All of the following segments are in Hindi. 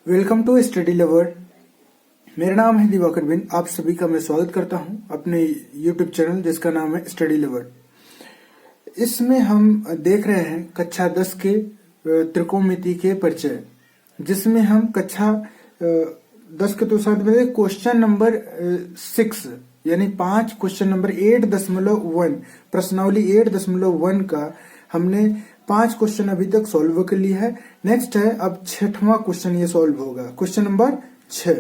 Welcome to study lover. मेरा नाम है दिवाकर बिन। आप सभी का मैं स्वागत करता हूं अपने यूट्यूब चैनल जिसका नाम है स्टडी लवर। इसमें हम देख रहे हैं कक्षा 10 के त्रिकोणमिति के परिचय, जिसमें हम कक्षा 10 के तो साथ में क्वेश्चन नंबर 6 यानी 5 क्वेश्चन नंबर 8.1 प्रश्नावली 8.1 का हमने 5 क्वेश्चन अभी तक सॉल्व कर लिया है। नेक्स्ट है अब 6वां क्वेश्चन ये सॉल्व होगा, क्वेश्चन नंबर 6।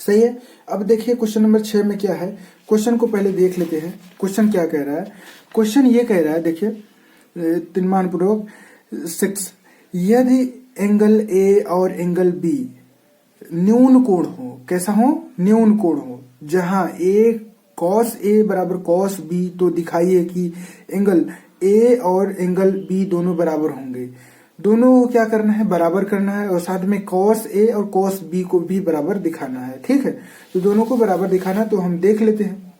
सही है। अब देखिए क्वेश्चन नंबर 6 में क्या है। क्वेश्चन को पहले देख लेते हैं। क्वेश्चन क्या कह रहा है। क्वेश्चन ये कह रहा है, देखिए तीनमान पूर्वक 6, यदि एंगल ए और एंगल बी न्यून कोण हो, कैसा हो, न्यून कोण हो, जहां ए कॉस ए बराबर कॉस बी, तो दिखाइए कि एंगल ए और एंगल बी दोनों बराबर होंगे। दोनों को क्या करना है, बराबर करना है, और साथ में कॉस ए और कॉस बी को भी बराबर दिखाना है। ठीक है, तो दोनों को बराबर दिखाना, तो हम देख लेते हैं।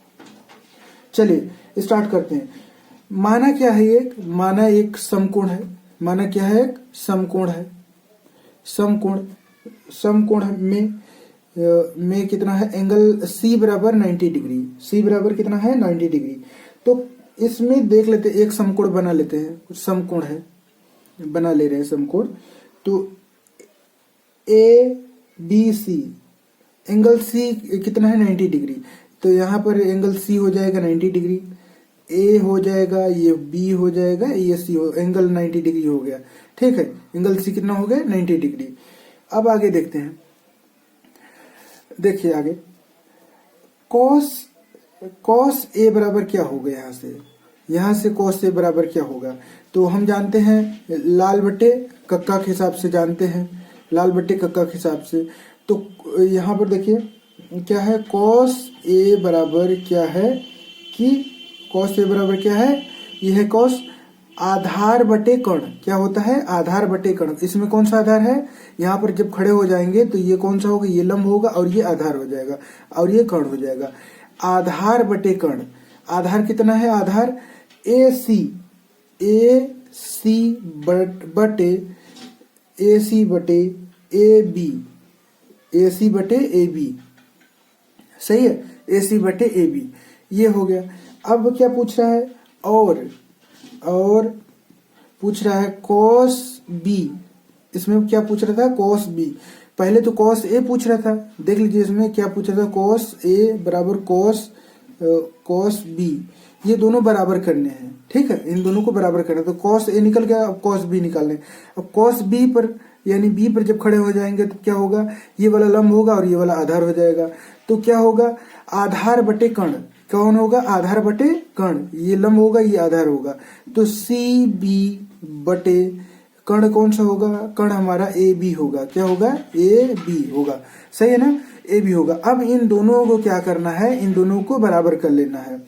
चलिए स्टार्ट करते हैं। माना क्या है, माना एक समकोण है। माना क्या है, एक समकोण है। समकोण में कितना है, एंगल सी बराबर 90 डिग्री। सी बराबर कितना है, 90 डिग्री। तो इसमें देख लेते हैं, एक समकोण बना लेते हैं। समकोण है, बना ले रहे हैं समकोण। तो A B C, angle C कितना है, 90 डिग्री। तो यहाँ पर एंगल सी हो जाएगा 90 डिग्री, ए हो जाएगा, ये बी हो जाएगा, ये सी हो, एंगल 90 डिग्री हो गया। ठीक है, एंगल सी कितना हो गया, 90 डिग्री। अब आगे देखते हैं। देखिए आगे, कॉस ए बराबर क्या होगा, यहां से कॉस ए बराबर क्या होगा, तो हम जानते हैं लाल बट्टे कक्का के हिसाब से जानते हैं, लाल बट्टे कक्का के हिसाब से। तो यहाँ पर देखिए क्या है, कॉस ए बराबर क्या है कि कॉस ए बराबर क्या है, यह है कॉस आधार बटे कर्ण। क्या होता है, आधार बटे कर्ण। इसमें कौन सा आधार है, यहाँ पर जब खड़े हो जाएंगे तो ये कौन सा होगा, ये लंब होगा और ये आधार हो जाएगा और ये कर्ण हो जाएगा। आधार बटे कर्ण, आधार कितना है, आधार ए सी बटे ए बी। सही है, ए सी बटे ए बी, ये हो गया। अब क्या पूछ रहा है, और पूछ रहा है कॉस बी। इसमें क्या पूछ रहा था, कॉस बी। पहले तो कॉस ए पूछ रहा था, देख लीजिए इसमें क्या पूछ रहा था, कॉस ए बराबर कॉस बी। ये दोनों बराबर करने हैं। ठीक है, इन दोनों को बराबर करना है। तो कॉस ए निकल गया, अब कॉस बी निकालने। अब कॉस बी पर यानी बी पर जब खड़े हो जाएंगे तो क्या होगा, ये वाला लंब होगा और ये वाला आधार हो जाएगा। तो क्या होगा, आधार बटे कर्ण। कौन होगा, आधार बटे कर्ण। ये लंब होगा, ये आधार होगा। तो सी बी बटे कर्ण कौन सा होगा, कर्ण हमारा ए बी होगा। क्या होगा, ए बी होगा। सही है ना, ए बी होगा। अब इन दोनों को क्या करना है, इन दोनों को बराबर कर लेना है,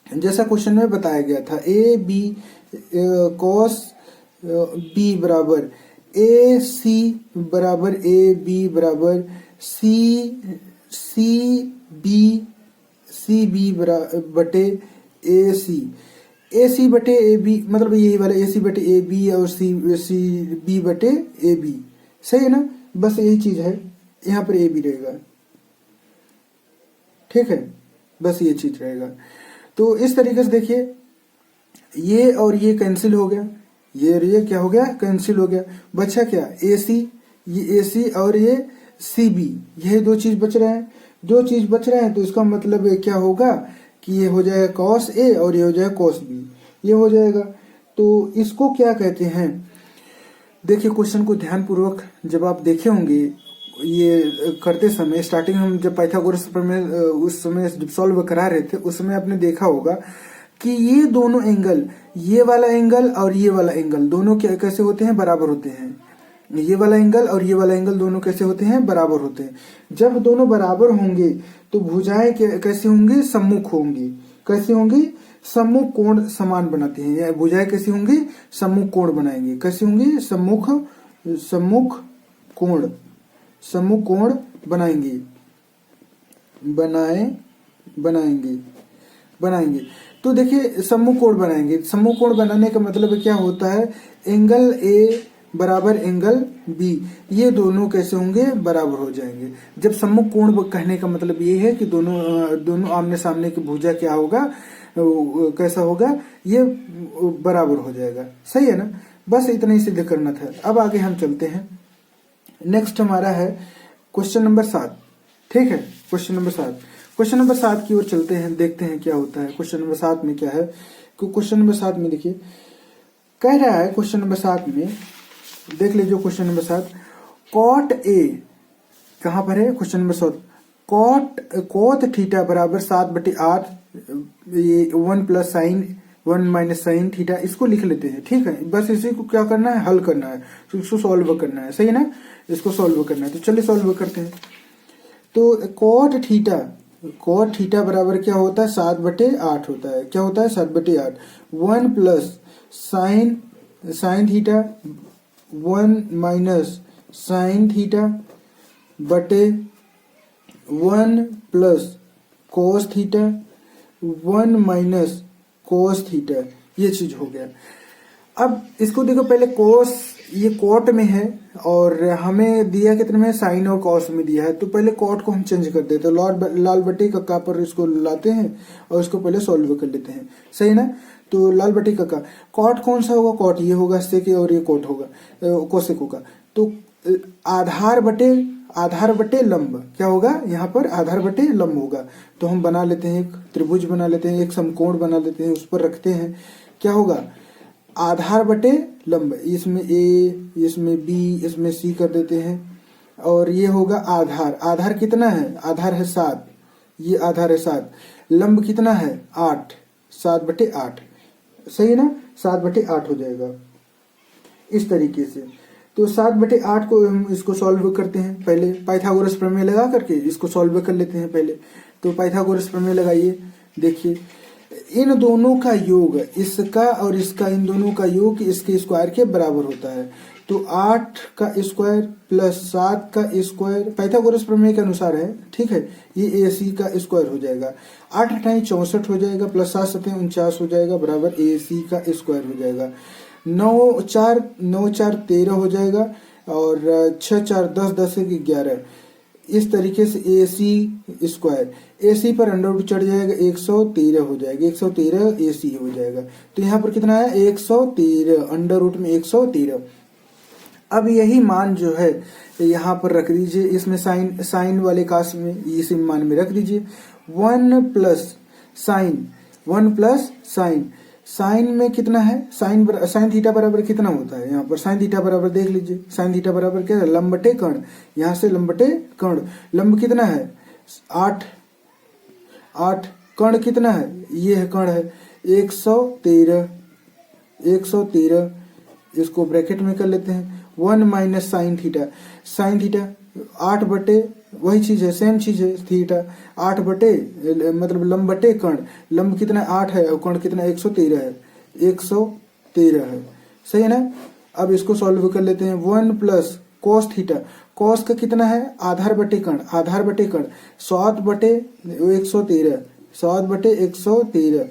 जैसा क्वेश्चन में बताया गया था। ए बी कॉस बी बराबर ए सी बराबर ए बी बराबर सी बी बटे ए सी। ए सी बटे ए बी मतलब यही वाला, ए सी बटे ए बी और सी बी बटे ए बी। सही है ना, बस यही चीज है, यहाँ पर ए बी रहेगा। ठीक है, बस ये चीज रहेगा। तो इस तरीके से देखिए, ये और ये कैंसिल हो गया, ये और ये क्या हो गया, कैंसिल हो गया। बचा क्या, ए सी, ये ए सी और ये सी बी, यही दो चीज बच रहे हैं। दो चीज बच रहे हैं, तो इसका मतलब क्या होगा कि ये हो जाएगा कॉस ए और ये हो जाएगा कॉस बी, ये हो जाएगा। तो इसको क्या कहते हैं, देखिए क्वेश्चन को ध्यान पूर्वक जब आप देखे होंगे, ये करते समय स्टार्टिंग हम जब पाइथागोरस में उस समय जब सॉल्व करा रहे थे, उस समय आपने देखा होगा कि ये दोनों एंगल, ये वाला एंगल और ये वाला एंगल दोनों कैसे होते हैं, बराबर होते हैं। ये वाला एंगल और ये वाला एंगल दोनों कैसे होते हैं, बराबर होते हैं। जब दोनों बराबर होंगे तो भुजाएं कैसे होंगी, सम्मुख होंगी। कैसे होंगी, सम्मुख कोण समान बनाती हैं, या भुजाएं कैसी होंगी, सम्मुख कोण बनाएंगे। कैसी होंगी, सम्मुख कोण बनाएंगे। तो देखिए सम्मुख कोण बनाएंगे। सम्मुख कोण बनाने का मतलब क्या होता है, एंगल ए बराबर एंगल बी, ये दोनों कैसे होंगे, बराबर हो जाएंगे। जब सम्मुख कोण कहने का मतलब ये है कि दोनों आमने सामने की भुजा क्या होगा, कैसा होगा, ये बराबर हो जाएगा। सही है ना, बस इतना ही सिद्ध करना था। अब आगे हम चलते हैं। नेक्स्ट हमारा है क्वेश्चन नंबर 7। ठीक है, क्वेश्चन नंबर 7 की ओर चलते हैं, देखते हैं क्या होता है। क्वेश्चन नंबर 7 में क्या है, क्वेश्चन नंबर 7 में देखिए कह रहा है, क्वेश्चन नंबर 7 में देख लीजिए, क्वेश्चन नंबर 7 कॉट ए कहां पर है, क्वेश्चन नंबर 7 कॉट थीटा बराबर 7/8, ये 1 plus sign 1 minus sine theta, इसको लिख लेते हैं। ठीक है, बस इसी को क्या करना है, हल करना है, तो इसको सॉल्व करना है। सही है ना, इसको सॉल्व करना है, तो चलिए सॉल्व करते हैं। तो कॉट थीटा बराबर क्या होता है, 7/8 होता है। क्या होता है, 7/8। 1 plus sine theta 1 minus sine theta बटे 1 plus cos theta 1 minus cos theta, ये चीज हो गया। अब इसको देखो, पहले कोस ये कॉट में है और हमें दिया कितने में, साइन और कॉस में दिया है, तो पहले कॉट को हम चेंज कर देते हैं, लाल बटे कक्का पर इसको लाते हैं और इसको पहले सॉल्व कर लेते हैं। सही ना, तो लाल बटे कक्का, कॉट कौन सा होगा, कॉट ये होगा सेक, और ये कॉट होगा कोसेक होगा। तो आधार बटे लंब क्या होगा, यहाँ पर आधार बटे लंब होगा। तो हम बना लेते हैं, एक त्रिभुज बना लेते हैं, एक समकोण बना लेते हैं, उस पर रखते हैं। क्या होगा, आधार बटे लंब, इसमें ए, इसमें बी, इसमें सी कर देते हैं, और ये होगा आधार कितना है, आधार है 7, ये आधार है 7, लंब कितना है 8, 7/8। सही है ना, 7/8 हो जाएगा इस तरीके से। तो 7/8 को हम इसको सॉल्व करते हैं, पहले पाइथागोरस प्रमेय लगा करके इसको सॉल्व कर लेते हैं पहले। तो पाइथागोरस प्रमेय लगाइए, देखिए इन दोनों का योग, इसका और इसका, इन दोनों का योग इसके स्क्वायर के बराबर होता है। तो 8 का स्क्वायर प्लस 7 का स्क्वायर पाइथागोरस प्रमेय के अनुसार है। ठीक है, ये AC का स्क्वायर हो जाएगा, 8 × 64 हो जाएगा, प्लस 7 × 49 हो जाएगा, बराबर AC का स्क्वायर हो जाएगा। 9 4 13 हो जाएगा, और 6 4 10 10 1 11, इस तरीके से AC स्क्वायर, AC पर अंडर चढ़ जाएगा, 113 हो जाएगा, 113 AC हो जाएगा। तो यहाँ पर कितना है, 113, अंडर रूट में 113। अब यही मान जो है यहाँ पर रख दीजिए, इसमें साइन वाले कास में इस मान में रख दीजिए। 1 प्लस साइन, साइन में कितना है, साइन थीटा बराबर कितना होता है, यहाँ पर साइन थीटा बराबर देख लीजिए, साइन थीटा बराबर क्या है, लंब बटे कर्ण, यहाँ से लंब बटे कर्ण, लंब कितना है 8, कर्ण कितना है, ये है कर्ण है 113, इसको ब्रैकेट में कर लेते हैं। 1 माइनस साइन थीटा 8 बटे, वही चीज है, सेम चीज है, थीटा 8 बटे मतलब लंब बटे कर्ण, लंब कितना 8 है और कर्ण कितना 113 है, 113 है। सही है ना, अब इसको सॉल्व कर लेते हैं। 1 प्लस कोस थीटा, कोस का कितना है, आधार बटे कर्ण 7 बटे 113,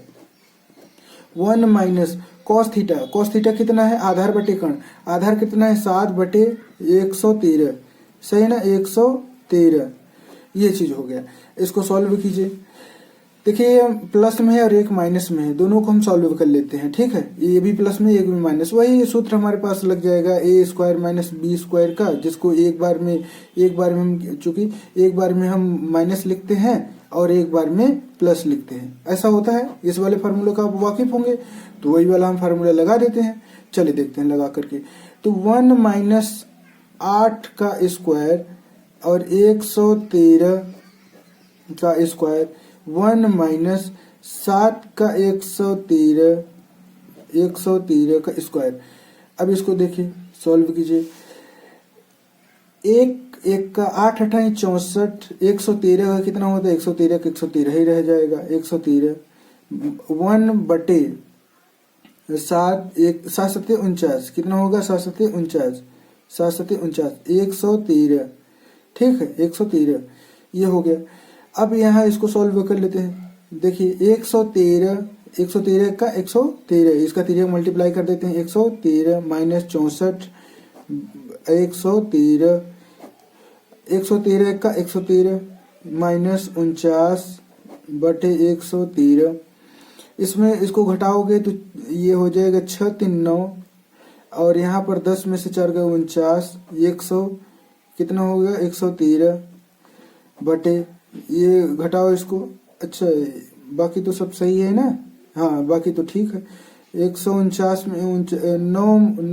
1 माइनस कॉस थीटा कितना है, आधार बटे कर्ण, आधार कितना है 7/113। सही है ना, 113, ये चीज हो गया। इसको सॉल्व कीजिए, देखिए प्लस में है और एक माइनस में है, दोनों को हम सॉल्व कर लेते हैं। ठीक है, ये भी प्लस में एक भी माइनस, वही सूत्र हमारे पास लग जाएगा, A² माइनस B² का, जिसको एक बार में हम, चूंकि एक बार में हम माइनस लिखते हैं और एक बार में प्लस लिखते हैं, ऐसा होता है। इस वाले फार्मूले का आप वाकिफ होंगे, तो वही वाला हम फार्मूला लगा देते हैं। चलिए देखते हैं लगा करके। तो 1 माइनस 8 का स्क्वायर और 113 का स्क्वायर, 1 माइनस 7 का 113 का स्क्वायर। अब इसको देखिए, सॉल्व कीजिए। एक का 8 × 8 = 64, 113 का कितना होता है, 113 का 113 ही रह जाएगा, 113 1 बटे 7 7 49 कितना होगा, 7 49 113। ठीक है, 113 ये हो गया। अब यहाँ इसको सॉल्व कर लेते हैं। देखिए 113 का 113, इसका 3 मल्टीप्लाई कर देते हैं, 113 माइनस 64 113, 113 का 113 माइनस 49/113। इसमें इसको घटाओगे तो ये हो जाएगा 6×3=9, और यहाँ पर 10 में से 4 गए 49, 100 कितना हो गया 113 बटे, ये घटाओ इसको। अच्छा बाकी तो सब सही है ना, हाँ बाकी तो ठीक है। 149 में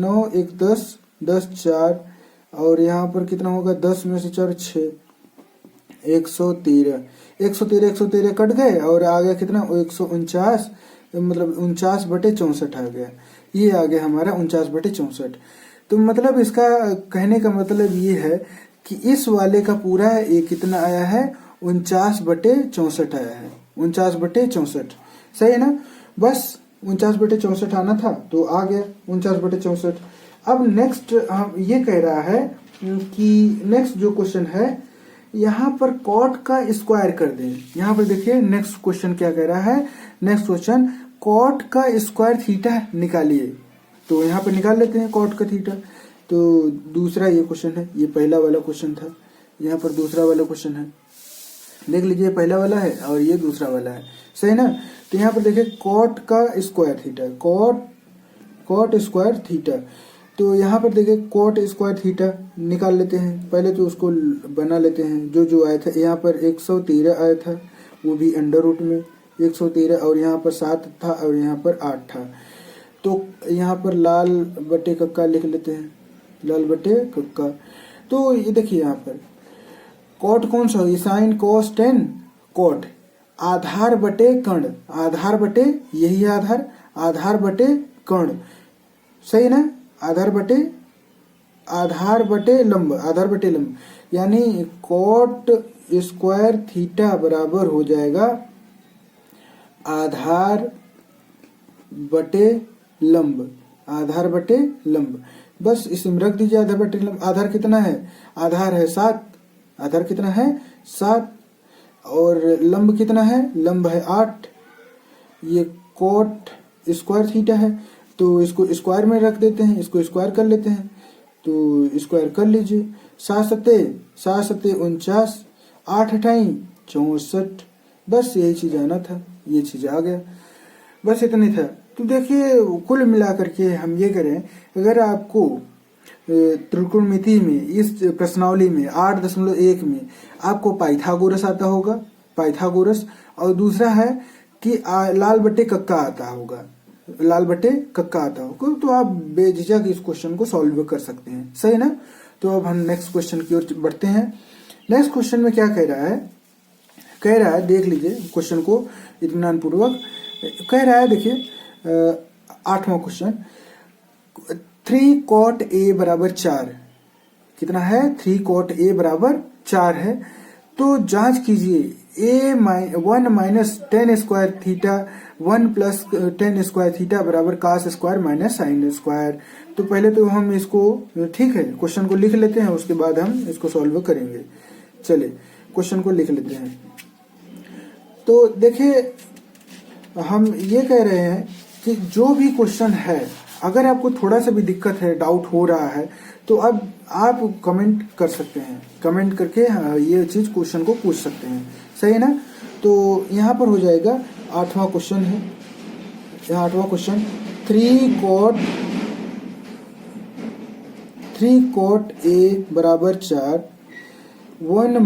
9 1 10 10 4, और यहाँ पर कितना होगा 10 में से 4 6, 113 113 कट गए और आ गया कितना 149, मतलब 49/64 आ गया। ये आ गया हमारा 49/64। तो मतलब इसका कहने का मतलब ये है कि इस वाले का पूरा ये कितना आया है 49/64 आया है, 49/64। सही है ना, बस 49/64 आना था तो आ गया 49/64। अब नेक्स्ट हम ये कह रहा है कि नेक्स्ट जो क्वेश्चन है यहाँ पर कॉट का स्क्वायर कर दें। यहाँ पर देखिए नेक्स्ट क्वेश्चन क्या कह रहा है, नेक्स्ट क्वेश्चन कॉट का स्क्वायर थीटा निकालिए। तो यहाँ पर निकाल लेते हैं कॉट का थीटा। तो दूसरा ये क्वेश्चन है, ये पहला वाला क्वेश्चन था, यहाँ पर दूसरा वाला क्वेश्चन है। देख लीजिए पहला वाला है और ये दूसरा वाला है, सही ना। तो यहाँ पर देखिए कॉट का square theta, cot square theta. तो यहाँ पर देखिए कॉट स्क्वायर थीटा निकाल लेते हैं। पहले तो उसको बना लेते हैं, जो आया था यहाँ पर 113 आया था, वो भी अंडर रूट में 113, और यहाँ पर 7 था और यहाँ पर 8 था। तो यहाँ पर लाल बटे कक्का लिख लेते हैं, लाल बटे कक्का। तो ये देखिए यहाँ पर कॉट कौन सा है, साइन कोस टेन कॉट, आधार बटे कर्ण, आधार बटे यही आधार, आधार बटे कर्ण, सही ना, आधार बटे लंब, आधार बटे लंब, यानी कॉट स्क्वायर थीटा बराबर हो जाएगा आधार बटे लंब, आधार बटे लंब। बस इसमें रख दीजिए आधार बटे लंब। आधार कितना है, आधार है 7, आधार कितना है 7, और लंब कितना है, लंब है 8। ये कॉट स्क्वायर थीटा है तो इसको स्क्वायर में रख देते हैं, इसको स्क्वायर कर लेते हैं। तो स्क्वायर कर लीजिए, 7 सत्ते 49, 8 अठाई 64। बस यही चीज आना था, ये चीज आ गया, बस इतनी था। तो देखिए कुल मिलाकर के हम ये करें, अगर आपको त्रिकोणमिति में इस प्रश्नावली में 8.1 में आपको पाइथागोरस आता होगा, पाइथागोरस, और दूसरा है कि लाल बटे कक्का आता होगा, लाल बटे कक्का आता होगा, तो आप बेझिझक इस क्वेश्चन को सॉल्व कर सकते हैं, सही ना। तो अब हम नेक्स्ट क्वेश्चन की ओर बढ़ते हैं। नेक्स्ट क्वेश्चन में क्या कह रहा है, कह रहा है देख लीजिए क्वेश्चन को इत्मीनान पूर्वक। कह रहा है देखिए 8वां क्वेश्चन, 3 cot A बराबर 4, कितना है 3 cot A बराबर 4 है। तो जांच कीजिए A 1 - tan square theta 1 + tan square theta बराबर cos square minus sin square. तो पहले तो हम इसको, ठीक है, क्वेश्चन को लिख लेते हैं, उसके बाद हम इसको सॉल्व करेंगे। चलिए क्वेश्चन को लिख लेते हैं। तो देखिए हम ये कह रहे हैं कि जो भी क्वेश्चन है, अगर आपको थोड़ा सा भी दिक्कत है, डाउट हो रहा है, तो अब आप कमेंट कर सकते हैं, कमेंट करके ये चीज क्वेश्चन को पूछ सकते हैं, सही है ना। तो यहाँ पर हो जाएगा 8वां क्वेश्चन है, यहाँ 8वां क्वेश्चन 3 cot A बराबर 4, 1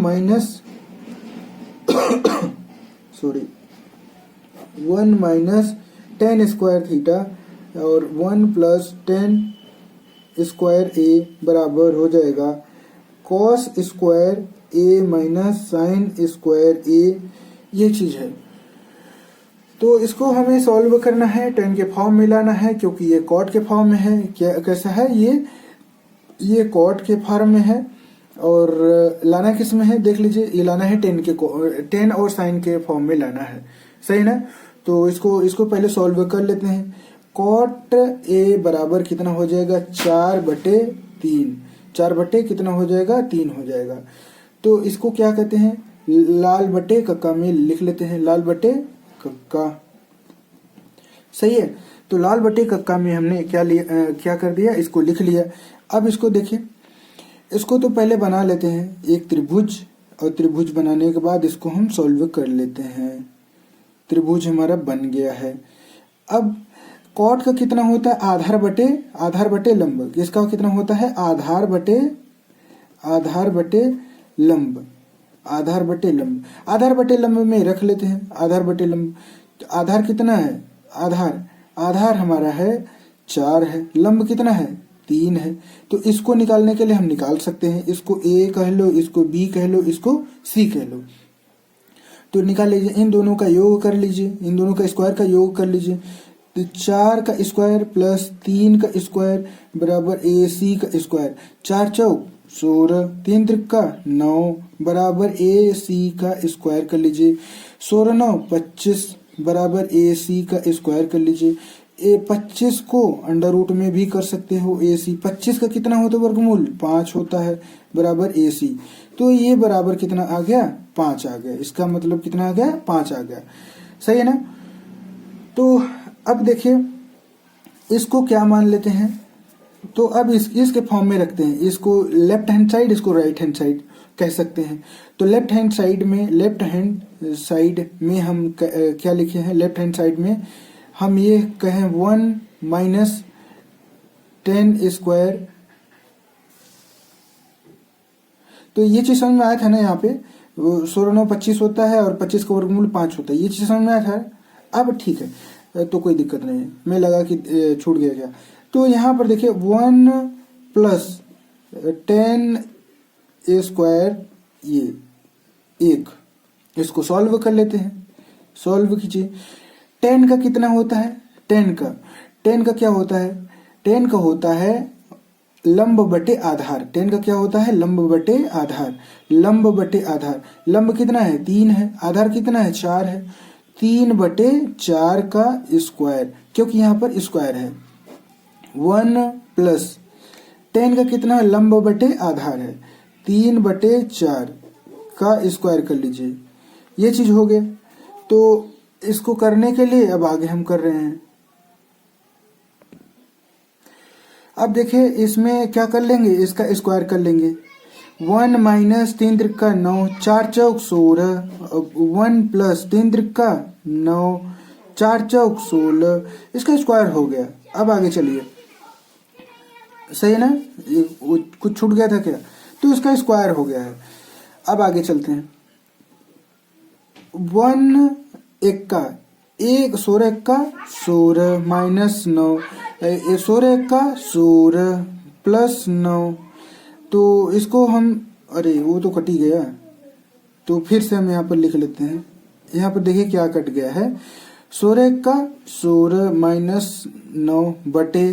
- tan स्क्वायर थीटा और 1 + tan स्क्वायर A बराबर हो जाएगा cos square A minus sine square A, ये चीज है। तो इसको हमें सॉल्व करना है, tan के फॉर्म में लाना है, क्योंकि ये cot के फॉर्म में है। क्या कैसा है ये cot के फॉर्म में है, और लाना किस में है देख लीजिए, ये लाना है tan और साइन के फॉर्म में लाना है, सही ना। तो इसको पहले सॉल्व कर लेते हैं। cot A बराबर कितना हो जाएगा 4/3, 4 बटे कितना हो जाएगा 3 हो जाएगा। तो इसको क्या कहते हैं, लाल बटे कक्का में लिख लेते हैं, लाल बटे कक्का, सही है। तो लाल बटे कक्का में हमने क्या कर दिया, इसको लिख लिया। अब इसको देखिए, इसको तो पहले बना लेते हैं एक त्रिभुज, और त्रिभुज बनाने के बाद इसको हम सॉल्व कर लेते हैं। त्रिभुज हमारा बन गया है। अब कॉट का कितना होता है, आधार बटे लंब। इसका कितना होता है, आधार बटे लंब। आधार बटे लंब में रख लेते हैं, आधार बटे लंब। आधार कितना है, आधार हमारा है 4 है, लंब कितना है 3 है। तो इसको निकालने के लिए हम निकाल सकते हैं, इसको A कह लो, इसको B कह लो, इसको C कह लो। तो निकाल लीजिए, इन दोनों का योग कर लीजिए, इन दोनों का स्क्वायर का योग कर लीजिए। तो 4 का स्क्वायर प्लस 3 का स्क्वायर बराबर AC का स्क्वायर। 4 चौक 16, 3 त्रिका 9 बराबर AC का स्क्वायर कर लीजिए। 16 9 25 बराबर AC का स्क्वायर कर लीजिए। 25 को अंडर रूट में भी कर सकते हो। AC 25 का कितना होता है वर्गमूल, 5 होता है, बराबर AC। तो ये बराबर कितना आ गया, 5 आ गया। इसका मतलब कितना आ गया, 5 आ गया। सही है ना। तो अब देखिए इसको क्या मान लेते हैं, तो अब इसके फॉर्म में रखते हैं। इसको लेफ्ट हैंड साइड, इसको राइट हैंड साइड कह सकते हैं। तो लेफ्ट हैंड साइड में हम क्या लिखे हैं, लेफ्ट हैंड साइड में हम ये कहें 1 माइनस 10 स्क्वायर। तो ये चीज समझ में आया था ना, यहाँ पे 16 9 25 होता है और 25 का वर्गमूल 5 होता है। ये चीज समझ में आया था। अब ठीक है, तो कोई दिक्कत नहीं है। मैं लगा कि छूट गया क्या। तो यहाँ पर देखिए 1 प्लस 10 स्क्वायर, ये 1, इसको सॉल्व कर लेते हैं। सॉल्व कीजिए। 10 का कितना होता है, 10 का क्या होता है, 10 का होता है लंब बटे आधार। 10 का क्या होता है, लंब बटे आधार। लंब कितना है, 3 है। आधार कितना है, 4 है। 3 बटे 4 का स्क्वायर, क्योंकि यहाँ पर स्क्वायर है। 1 प्लस 10 का कितना है, लंब बटे आधार है, 3 बटे 4 का स्क्वायर कर लीजिए। ये चीज हो गया। तो इसको करने के लिए अब आगे हम कर रहे हैं। अब देखिए इसमें क्या कर लेंगे, इसका स्क्वायर कर लेंगे। 1 माइनस 3 त्रिका 9, 4 चौक 16, 1 प्लस 3 त्रिका 9, 4 चौक 16, इसका स्क्वायर हो गया। अब आगे चलिए, सही है ना, ये कुछ छूट गया था क्या, तो इसका स्क्वायर हो गया है। अब आगे चलते हैं। 1 एक्का 1, 16 एक्का 16 माइनस 9, 16 एक्का 16 प्लस 9। तो इसको हम, अरे वो तो कट ही गया, तो फिर से हम यहाँ पर लिख लेते हैं। यहाँ पर देखिए क्या कट गया है, 16 एक्का 16 माइनस 9 बटे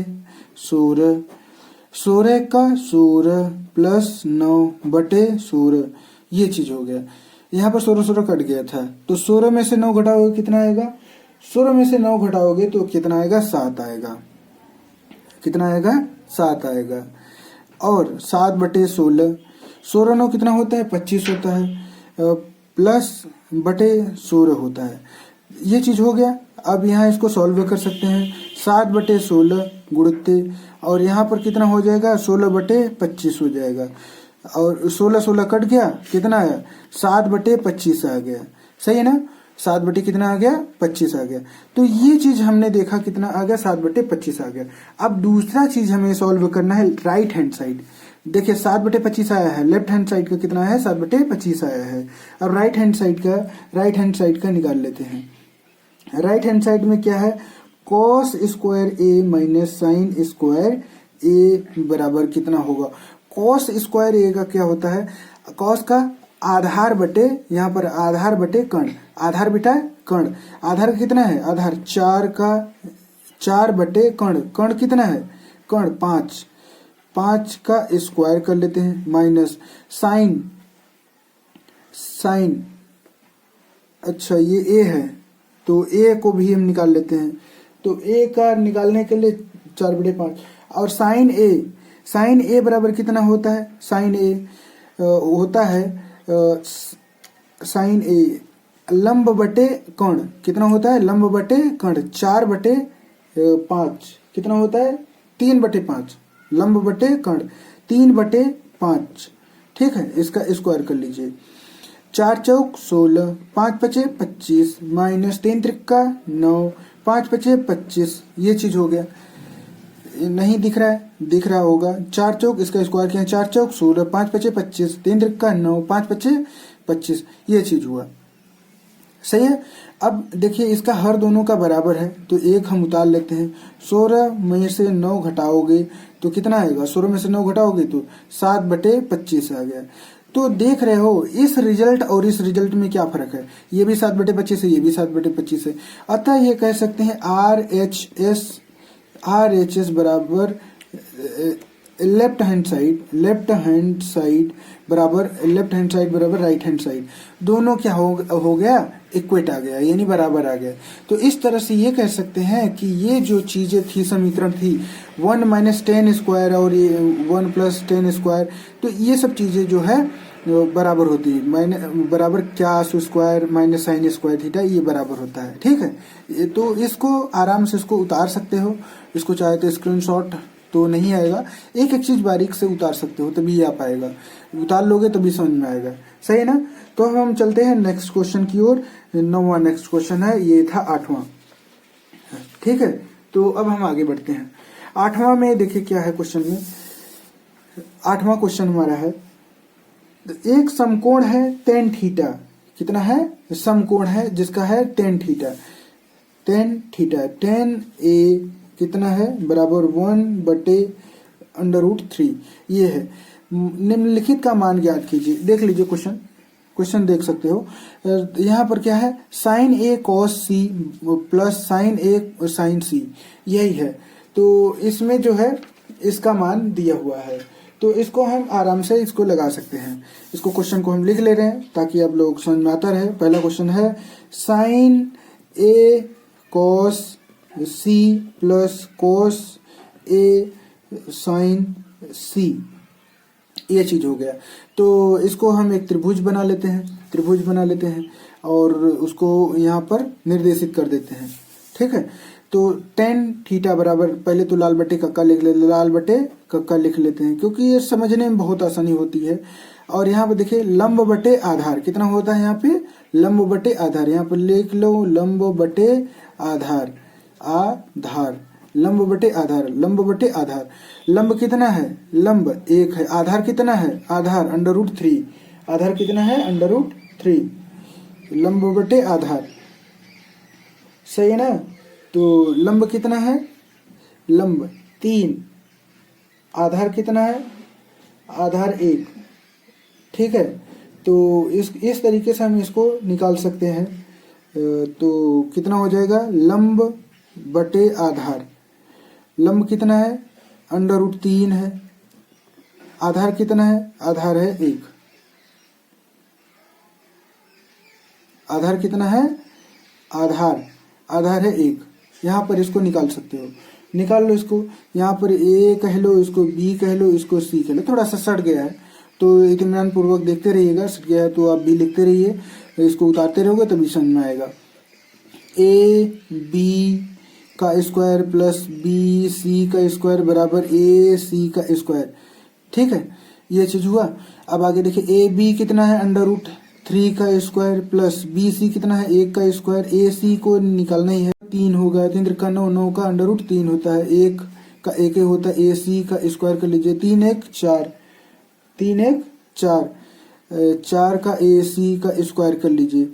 16, 16 एक्का 16 प्लस 9 बटे 16। ये चीज हो गया। यहाँ पर 16 16 कट गया था, तो 16 में से 9 घटाओगे कितना आएगा, 16 में से 9 घटाओगे तो कितना आएगा, 7 आएगा। कितना आएगा, 7 आएगा। और 7 बटे 16, 16 9 कितना होता है, 25 होता है, प्लस बटे 16 होता है। ये चीज हो गया। अब यहाँ इसको सॉल्व कर सकते हैं। 7 बटे 16 गुणते, और यहाँ पर कितना हो जाएगा, 16 बटे 25 हो जाएगा। और 16 16 कट गया, कितना आया, 7 बटे 25 आ गया। सही है ना, 7 बटे कितना आ गया, 25 आ गया। तो ये चीज हमने देखा कितना आ गया, 7 बटे 25 आ गया। अब दूसरा चीज हमें सॉल्व करना है राइट हैंड साइड। देखिए 7 बटे 25 आया है, लेफ्ट हैंड साइड का कितना है, 7 बटे 25 आया है। अब राइट हैंड साइड का निकाल लेते हैं। राइट हैंड साइड में क्या है, कॉस स्क्वायर ए माइनस साइन स्क्वायर ए बराबर कितना होगा। कॉस स्क्वायर ए का क्या होता है, कॉस का आधार बटे, यहाँ पर आधार बटे कर्ण, आधार बेटा कर्ण। आधार कितना है, आधार 4 का 4 बटे कर्ण, कर्ण कितना है, कर्ण 5, 5 का स्क्वायर कर लेते हैं, माइनस साइन, अच्छा ये ए है, तो ए को भी हम निकाल लेते हैं। तो ए का निकालने के लिए 4 बटे 5, और साइन ए बराबर कितना होता है, साइन ए होता है साइन ए लंब बटे कर्ण, कितना होता है, लंब बटे कर्ण 4 बटे 5 कितना होता है, 3 बटे 5, लंब बटे कर्ण 3/5, ठीक है, इसका स्क्वायर कर लीजिए। 4 चौक 16, 5 पचे 25 माइनस 3 त्रिका 9, 5 पचे 25, ये चीज हो गया। नहीं दिख रहा है, दिख रहा होगा। 4 चौक इसका स्क्वायर किया, 4 चौक 16, 5 पचे 25, 3 त्रिका 9, 5 पचे 25, ये चीज हुआ। सही है। अब देखिए इसका हर दोनों का बराबर है तो एक हम उतार लेते हैं। 16 में से 9 घटाओगे तो कितना आएगा, 16 में से 9 घटाओगे तो 7/25 आ गया। तो देख रहे हो इस रिजल्ट और इस रिजल्ट में क्या फर्क है, ये भी 7/25 है, ये भी 7/25 है। अतः ये कह सकते हैं RHS बराबर लेफ्ट हैंड साइड बराबर राइट हैंड साइड, दोनों क्या हो गया, इक्वेट आ गया, यानी बराबर आ गया। तो इस तरह से ये कह सकते हैं कि ये जो चीजें थी, समीकरण थी 1 - 10 स्क्वायर और ये 1 + 10 स्क्वायर, तो ये सब चीजें जो है बराबर होती है। बराबर क्या square minus sine square theta, ये बराबर होता है, ठीक है। तो इसको आराम से इसको उतार सकते हो, इसको चाहे तो स्क्रीनशॉट तो नहीं आएगा, एक एक चीज बारीक से उतार सकते हो तभी आ पाएगा, उतार लोगे तभी समझ में आएगा। सही है ना। तो अब हम चलते हैं नेक्स्ट क्वेश्चन की ओर। 9वां नेक्स्ट क्वेश्चन है, ये था 8वां, ठीक है। तो अब हम आगे बढ़ते हैं। 8वां में देखिए क्या है क्वेश्चन में। 8वां क्वेश्चन हमारा है, एक समकोण है tan थीटा, कितना है, समकोण है जिसका है tan थीटा, tan A कितना है, बराबर 1/√3, ये है। निम्नलिखित का मान ज्ञात कीजिए। देख लीजिए क्वेश्चन देख सकते हो। यहाँ पर क्या है, sin A cos C plus sin A sin C, यही है। तो इसमें जो है इसका मान दिया हुआ है, तो इसको हम आराम से इसको लगा सकते हैं। इसको क्वेश्चन को हम लिख ले रहे हैं ताकि आप लोग समझ में आता रहे। पहला क्वेश्चन है sin A cos C plus cos A sin C, ये चीज हो गया। तो इसको हम एक त्रिभुज बना लेते हैं और उसको यहाँ पर निर्देशित कर देते हैं, ठीक है। तो tan थीटा बराबर, पहले तो लाल बटे कक्का लिख लेते हैं क्योंकि ये समझने में बहुत आसानी होती है। और यहाँ पर देखिए लंब बटे आधार कितना होता है, यहाँ पे लंब बटे आधार, यहाँ पर लिख लो लंब बटे आधार, लंब बटे आधार। लंब कितना है, लंब 1 है, आधार कितना है, आधार √3, आधार कितना है, √3, लंब बटे आधार, सही है ना। तो लंब कितना है, लंब 3, आधार कितना है, आधार 1, ठीक है। तो इस तरीके से हम इसको निकाल सकते हैं। तो कितना हो जाएगा, लंब बटे आधार, लंब कितना है, √3 है, आधार कितना है, आधार है 1, आधार कितना है, आधार है 1। यहाँ पर इसको निकाल सकते हो, निकाल लो इसको। यहाँ पर A कह लो, इसको B कह लो, इसको C कह लो। थोड़ा सा सट गया है तो इत्मीनान पूर्वक देखते रहिएगा, सट गया है तो आप B लिखते रहिए, इसको उतारते रहोगे तभी समझ में आएगा। AB का स्क्वायर प्लस BC का स्क्वायर बराबर AC का स्क्वायर, ठीक है, ये चीज हुआ। अब आगे देखिए AB कितना है, √3 का स्क्वायर प्लस BC कितना है, 1 का स्क्वायर। AC को निकालना ही है, 3 होगा, 3 त्रिका 9, 9 का √3 होता है, 1 का 1 होता है। AC का स्क्वायर कर लीजिए, 3 1 4, 4 का AC का स्क्वायर कर लीजिए।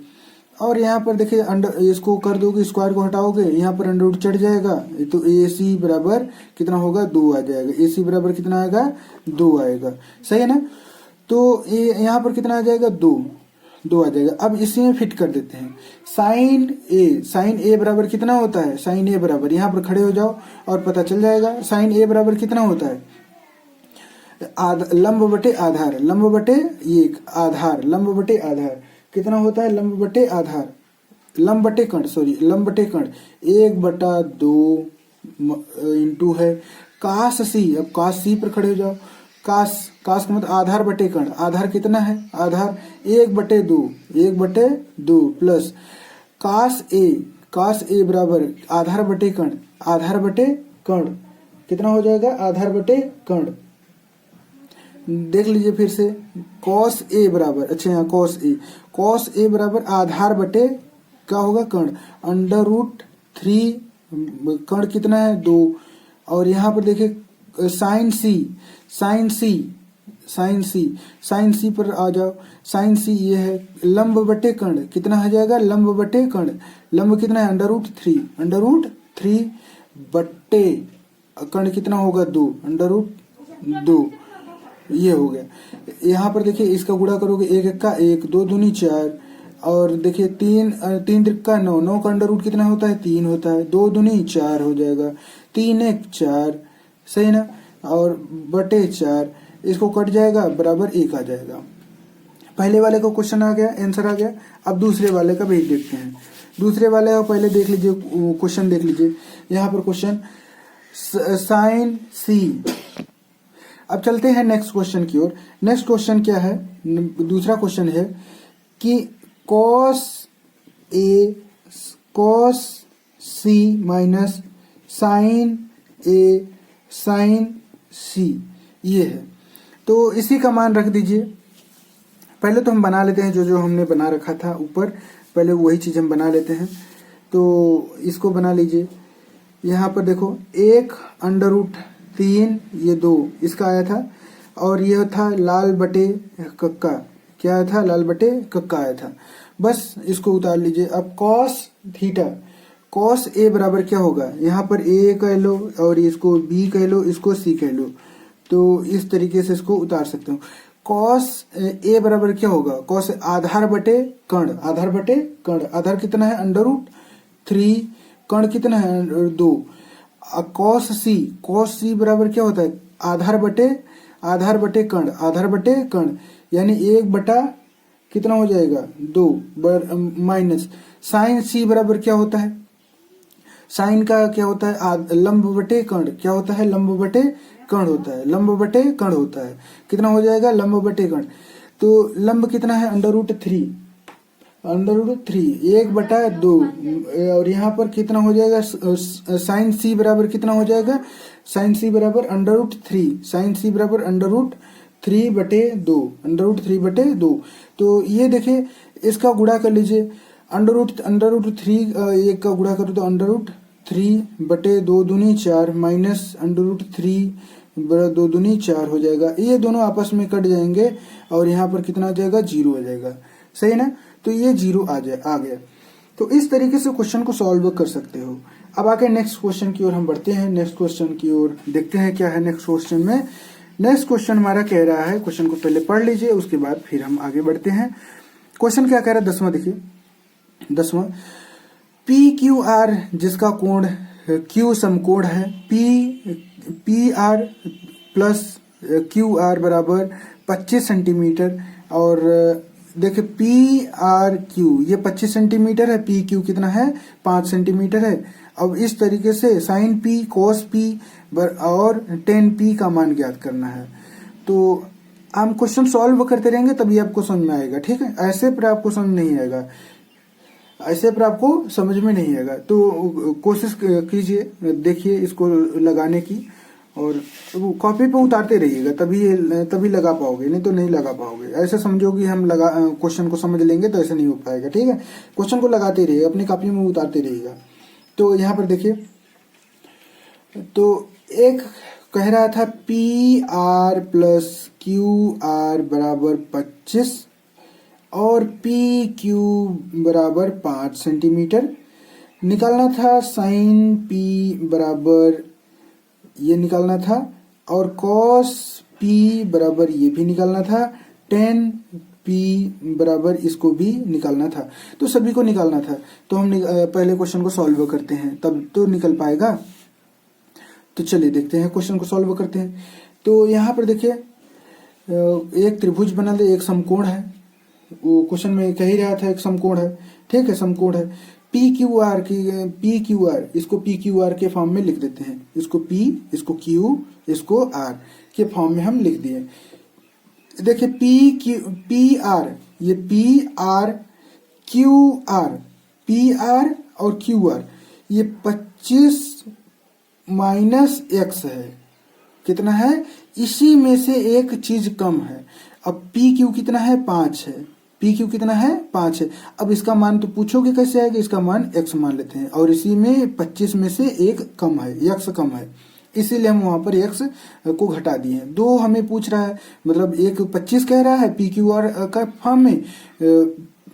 और यहाँ पर देखिए इसको कर दोगे, स्क्वायर को हटाओगे, यहाँ पर √ चढ़ जाएगा, तो AC बराबर कितना होगा, 2 आ जाएगा। AC बराबर कितना आएगा, 2 आएगा, सही है ना। तो यहाँ पर कितना आ जाएगा, 2 आ जाएगा। अब इसी में फिट कर देते हैं। साइन ए बराबर कितना होता है, साइन ए बराबर, यहाँ पर खड़े हो जाओ और पता चल जाएगा। साइन ए बराबर कितना होता है, लंब बटे आधार, लंब बटे ये आधार, लंब बटे आधार कितना होता है, लंब बटे आधार, लंब बटे कर्ण 1/2 इंटू है काश सी। अब काश सी पर खड़े हो जाओ, काश का मतलब आधार बटे कर्ण, आधार कितना है, आधार 1/2 प्लस काश ए बराबर आधार बटे कर्ण, आधार बटे कर्ण कितना हो जाएगा, आधार बटे कर्ण। देख लीजिए फिर से, कॉस ए बराबर, अच्छा यहाँ कॉस ए बराबर आधार बटे क्या होगा, कर्ण, अंडर रूट 3, कर्ण कितना है 2, और यहाँ पर देखिए साइन सी पर आ जाओ, साइन सी ये है लंब बटे कर्ण, कितना हो जाएगा, लंब बटे कर्ण, लंब कितना है, अंडर रूट थ्री बट्टे कर्ण कितना होगा 2, अंडर रूट 2, ये हो गया। यहाँ पर देखिए इसका गुणा करोगे, 1 एक्का 1, 2 दूनी 4, और देखिए 3 त्रिक्का 9, 9 का अंडर रूट कितना होता है, 3 होता है, 2 दूनी 4 हो जाएगा, 3 1 4, सही ना, और बटे 4, इसको कट जाएगा बराबर 1 आ जाएगा। पहले वाले का क्वेश्चन आ गया, आंसर आ गया। अब दूसरे वाले का भी देखते हैं। दूसरे वाले का पहले देख लीजिए, क्वेश्चन देख लीजिए। यहाँ पर क्वेश्चन साइन सी। अब चलते हैं नेक्स्ट क्वेश्चन की ओर। नेक्स्ट क्वेश्चन क्या है, दूसरा क्वेश्चन है कि कॉस सी माइनस साइन ए साइन सी, ये है। तो इसी का मान रख दीजिए। पहले तो हम बना लेते हैं जो हमने बना रखा था ऊपर, पहले वही चीज हम बना लेते हैं। तो इसको बना लीजिए। यहाँ पर देखो 1 अंडर रूट 3, ये 2 इसका आया था, और यह था लाल बटे कक्का, क्या आया था, लाल बटे कक्का आया था। बस इसको उतार लीजिए। अब कॉस थीटा, कॉस ए बराबर क्या होगा, यहाँ पर ए कह लो और इसको बी कह लो, इसको सी कह लो, तो इस तरीके से इसको उतार सकते हो। कॉस ए बराबर क्या होगा, कॉस आधार बटे कर्ण, आधार बटे कर्ण, आधार कितना है अंडर रूट 3, कर्ण कितना है 2। कॉस सी बराबर क्या होता है, आधार बटे कर्ण, आधार बटे कर्ण, यानी 1 बटा कितना हो जाएगा 2, माइनस साइन सी बराबर क्या होता है, साइन का क्या होता है, लंब बटे कर्ण, क्या होता है, लंब बटे कर्ण होता है, लंब बटे कर्ण होता है, कितना हो जाएगा, लंब बटे कर्ण। तो लंब कितना है अंडर रूट 3, 1 बटा 2, और यहाँ पर कितना हो जाएगा, साइन सी बराबर कितना हो जाएगा, साइन सी बराबर अंडर रूट 3, साइन सी बराबर अंडर रूट 3 बटे 2, अंडर रूट 3 बटे 2। तो ये देखिए इसका गुणा कर लीजिए, अंडर रूट 3 एक का गुणा करो तो अंडर रूट 3 बटे 2 दूनी 4 माइनस अंडर रूट 3 बड़ा 2 दूनी 4 हो जाएगा। ये दोनों आपस में कट जाएंगे और यहाँ पर कितना आ जाएगा, 0 आ जाएगा, सही ना। तो ये 0 आ गया। तो इस तरीके से क्वेश्चन को सॉल्व कर सकते हो। अब आगे नेक्स्ट क्वेश्चन की ओर हम बढ़ते हैं। नेक्स्ट क्वेश्चन की ओर देखते हैं क्या है नेक्स्ट क्वेश्चन में। नेक्स्ट क्वेश्चन हमारा कह रहा है, क्वेश्चन को पहले पढ़ लीजिए, उसके बाद फिर हम आगे बढ़ते हैं। क्वेश्चन क्या कह रहा है, 10वां देखिए, 10वां, पी क्यू आर जिसका कोण क्यू समकोण है, P R plus Q R बराबर 25 सेंटीमीटर, और देखिए पी आर क्यू ये 25 सेंटीमीटर है, पी क्यू कितना है 5 सेंटीमीटर है। अब इस तरीके से साइन पी कॉस पी और टेन पी का मान ज्ञात करना है। तो हम क्वेश्चन सॉल्व करते रहेंगे तभी आपको समझ में आएगा, ठीक है। ऐसे पर आपको समझ नहीं आएगा, ऐसे पर आपको समझ में नहीं आएगा। तो कोशिश कीजिए, देखिए इसको लगाने की, और कॉपी पे उतारते रहिएगा, तभी लगा पाओगे, नहीं तो नहीं लगा पाओगे। ऐसे समझो कि हम क्वेश्चन को समझ लेंगे तो ऐसे नहीं हो पाएगा, ठीक है। क्वेश्चन को लगाते रहिएगा, अपनी कॉपी में उतारते रहिएगा। तो यहाँ पर देखिए, तो एक कह रहा था P R plus Q R बराबर 25 और पी क्यू बराबर 5 सेंटीमीटर। निकालना था साइन पी बराबर ये निकालना था, और कॉस पी बराबर ये भी निकालना था, टेन पी बराबर इसको भी निकालना था। तो सभी को निकालना था। तो हम पहले क्वेश्चन को सॉल्व करते हैं, तब तो निकल पाएगा। तो चलिए देखते हैं, क्वेश्चन को सॉल्व करते हैं। तो यहाँ पर देखिए एक त्रिभुज बना दे, एक समकोण है, वो क्वेश्चन में कह ही रहा था एक समकोण है, ठीक है, समकोण है। पी क्यू आर इसको पी क्यू आर के फॉर्म में लिख देते हैं, इसको पी, इसको क्यू, इसको आर के फॉर्म में हम लिख दिए। देखिए पी आर, ये P R Q R, P R और क्यू आर, ये 25 माइनस एक्स है, कितना है, इसी में से एक चीज कम है। अब पी क्यू कितना है, 5 है, पी क्यू कितना है, 5 है। अब इसका मान तो पूछोगे कैसे आएगा, इसका मान x मान लेते हैं और इसी में 25 में से एक कम है, x कम है, इसीलिए हम वहां पर x को घटा दिए। दो हमें पूछ रहा है, मतलब एक 25 कह रहा है पी क्यू आर का फॉर्म में,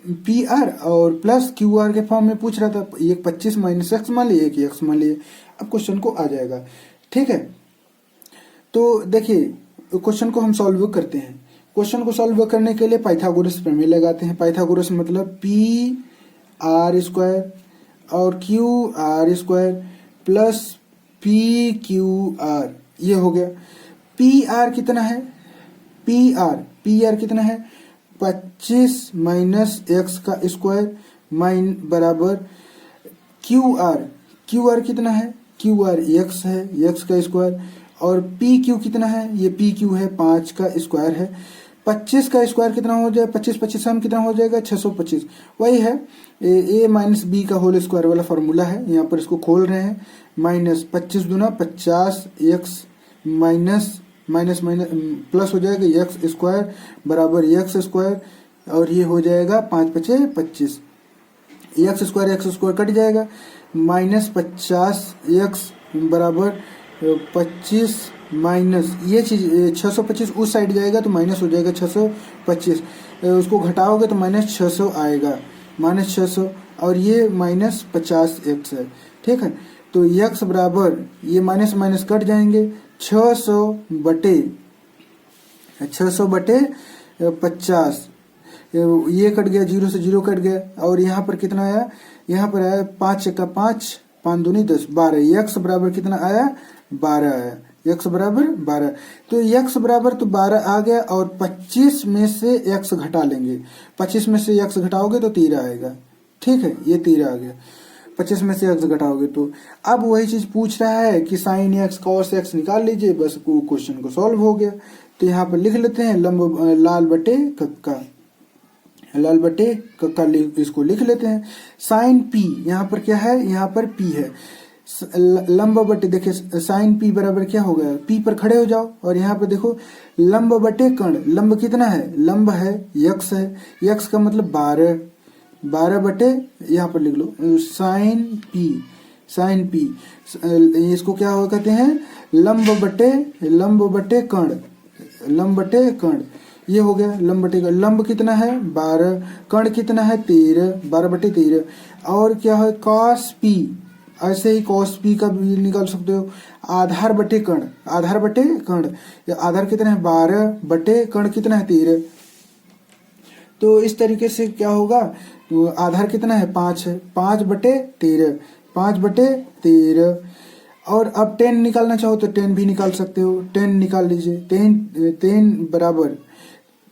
पी आर और प्लस क्यू आर के फॉर्म में पूछ रहा था। एक 25 माइनस एक्स मान लिए, एक एक्स मान लिए। अब क्वेश्चन को आ जाएगा, ठीक है। तो देखिए क्वेश्चन को हम सॉल्व करते हैं। क्वेश्चन को सॉल्व करने के लिए पाइथागोरस प्रमेय लगाते हैं। पाइथागोरस मतलब पी आर स्क्वायर और Q R square plus P Q R, ये हो गया। पी आर कितना है, पी आर कितना है, 25 माइनस एक्स का स्क्वायर माइन बराबर क्यू आर कितना है, क्यू आर एक्स है, एक्स का स्क्वायर, और पी क्यू कितना है, ये पी क्यू है 5 का स्क्वायर है। 25 का स्क्वायर कितना हो जाए, 25 हम कितना हो जाएगा 625, वही है ए माइनस बी का होल स्क्वायर वाला फॉर्मूला है। यहाँ पर इसको खोल रहे हैं, माइनस 25 दूना 50 x minus minus minus plus हो जाएगा एक्स स्क्वायर बराबर एक्स स्क्वायर, और ये हो जाएगा 5 पचे 25, एक्स स्क्वायर कट जाएगा, माइनस 50 एक्स बराबर 25 माइनस ये चीज 625 उस साइड जाएगा तो माइनस हो जाएगा 625, उसको घटाओगे तो माइनस 600 आएगा, माइनस 600, और ये माइनस 50 एक्स है, ठीक है। तो एक्स बराबर ये माइनस माइनस कट जाएंगे, 600 बटे 50, ये कट गया, 0 से 0 कट गया, और यहाँ पर कितना आया, यहाँ पर आया 5 का 5, 5 दूनी 10, 12। एक्स बराबर कितना आया, 12 आया, एक्स बराबर 12। तो एक्स बराबर तो 12 आ गया, और 25 में से एक्स घटा लेंगे, 25 में से एक्स घटाओगे तो 13 आएगा, ठीक है, ये 13 आ गया। 25 में से एक्स घटाओगे तो अब वही चीज पूछ रहा है कि साइन एक्स कॉस एक्स निकाल लीजिए, बस क्वेश्चन को सॉल्व हो गया। तो यहाँ पर लिख लेते हैं लाल बटे कक्का इसको लिख लेते हैं। साइन पी यहाँ पर क्या है, यहाँ पर पी है, लंब बटे, देखिए साइन पी बराबर क्या हो गया, पी पर खड़े हो जाओ और यहाँ पर देखो लंब बटे कर्ण, लंब कितना है, लंब है यक्स है, यक्स का मतलब 12 बटे, यहाँ पर लिख लो साइन पी, इसको क्या हो कहते हैं, लंब बटे कर्ण, ये हो गया लंब बटे कर्ण। लंब कितना है 12, कर्ण कितना है 13, 12 बटे 13, और क्या है कॉस पी, ऐसे ही कॉस पी का भी निकाल सकते हो, आधार बटे कर्ण, आधार कितना है 12 बटे कर्ण कितना है 13। तो इस तरीके से क्या होगा, तो आधार कितना है 5 है, 5 बटे 13। और अब 10 निकालना चाहो तो 10 भी निकाल सकते हो, 10 निकाल लीजिए, 10 बराबर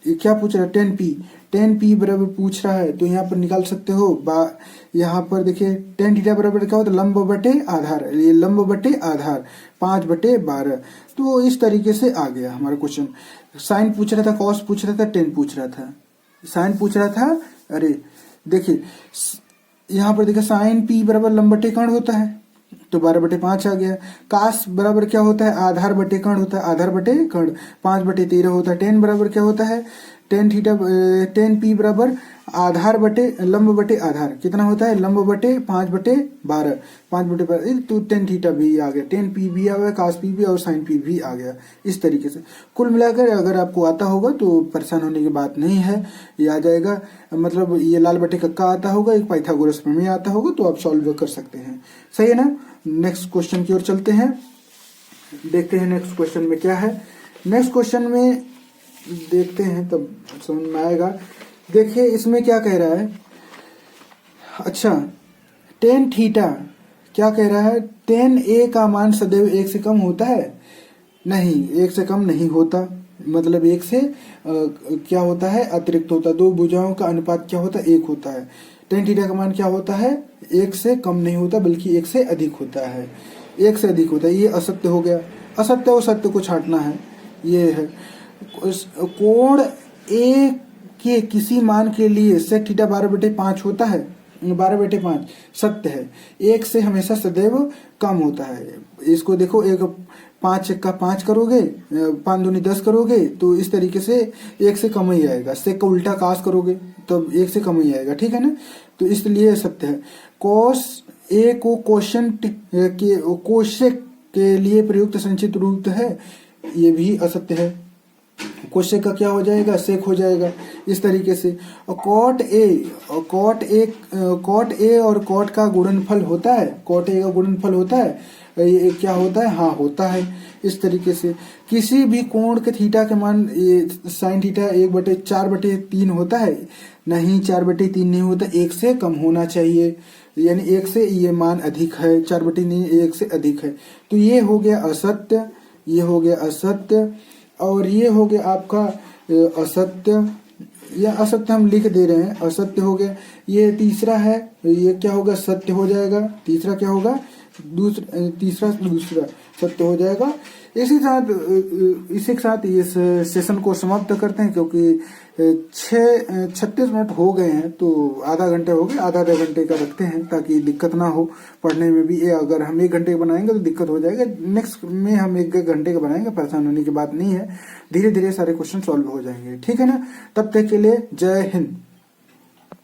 क्या पूछ रहा है, 10 पी बराबर पूछ रहा है, तो यहाँ पर निकाल सकते हो। यहाँ पर देखिए tan थीटा बराबर क्या होता है, लंब बटे आधार, ये लंब बटे आधार 5 बटे 12। तो इस तरीके से आ गया हमारा क्वेश्चन। साइन पूछ रहा था, कॉस पूछ रहा था, टेन पूछ रहा था, साइन पूछ रहा था, अरे देखिए यहाँ पर देखिए साइन पी बराबर लंब बटे कर्ण होता है, तो 12 बटे 5 आ गया। कास बराबर क्या होता है, आधार बटे कर्ण होता है, आधार बटे कर्ण 5 बटे 13 होता है। टेन बराबर क्या होता है, टेन पी बराबर आधार बटे लंब बटे आधार कितना होता है, लंब बटे 5 बटे 12, 5 बटे 12, तो टेन थीटा भी आ गया, टेन पी भी आ गया, कास पी भी और साइन पी भी आ गया। इस तरीके से कुल मिलाकर अगर आपको आता होगा तो परेशान होने की बात नहीं है, ये आ जाएगा। मतलब ये लाल बटे कक्का आता होगा, एक पाइथागोरस प्रमेय आता होगा, तो आप सॉल्व कर सकते हैं, सही है ना। नेक्स्ट क्वेश्चन की ओर चलते हैं, देखते हैं नेक्स्ट क्वेश्चन में क्या है। नेक्स्ट क्वेश्चन में देखते हैं तब समझ में आएगा। देखिए इसमें क्या कह रहा है, अच्छा टेन थीटा क्या कह रहा है, टेन ए का मान सदैव 1 से कम होता है, नहीं 1 से कम नहीं होता, मतलब 1 से क्या होता है अतिरिक्त होता है, दो भुजाओं का अनुपात क्या होता है 1 होता है। टेन थीटा का मान क्या होता है 1 से कम नहीं होता बल्कि 1 से अधिक होता है, 1 से अधिक होता है। ये असत्य हो गया, असत्य और सत्य को छांटना है, ये है। कोण ए के किसी मान के लिए सेक थीटा 12 बटे 5 होता है, 12/5 सत्य है। 1 से हमेशा सदैव कम होता है। इसको देखो, एक 5 का 5 करोगे, 5 दूनी 10 करोगे तो इस तरीके से 1 से कम ही आएगा। सेक का उल्टा काश करोगे तो 1 से कम ही आएगा, ठीक है ना। तो इसलिए सत्य है। कोस ए को कोशेक के लिए प्रयुक्त संचित रूप है, ये भी असत्य है। कोशेक का क्या हो जाएगा, सेक हो जाएगा इस तरीके से। और कॉट ए और कॉट का गुणनफल होता है, कॉट ए का गुणनफल होता है, ये क्या होता है, हाँ होता है इस तरीके से। किसी भी कोण के थीटा के मान, ये साइन थीटा 1/4/3 होता है, नहीं 4/3 नहीं होता, 1 से कम होना चाहिए, यानी 1 से ये मान अधिक है, 4/3 1 से अधिक है। तो ये हो गया असत्य, ये हो गया असत्य, और ये हो गया आपका असत्य, या असत्य हम लिख दे रहे हैं, असत्य हो गया। ये तीसरा है, ये क्या होगा, सत्य हो जाएगा। तीसरा क्या होगा, तीसरा सत्य हो जाएगा। इसी के साथ इस सेशन को समाप्त करते हैं, क्योंकि 36 मिनट हो गए हैं, तो आधा घंटे हो गए, आधा घंटे का रखते हैं ताकि दिक्कत ना हो पढ़ने में भी। अगर हम 1 घंटे का बनाएंगे तो दिक्कत हो जाएगा, नेक्स्ट में हम 1 घंटे का बनाएंगे, परेशान होने की बात नहीं है। धीरे धीरे सारे क्वेश्चन सॉल्व हो जाएंगे, ठीक है ना। तब तक के लिए जय हिंद।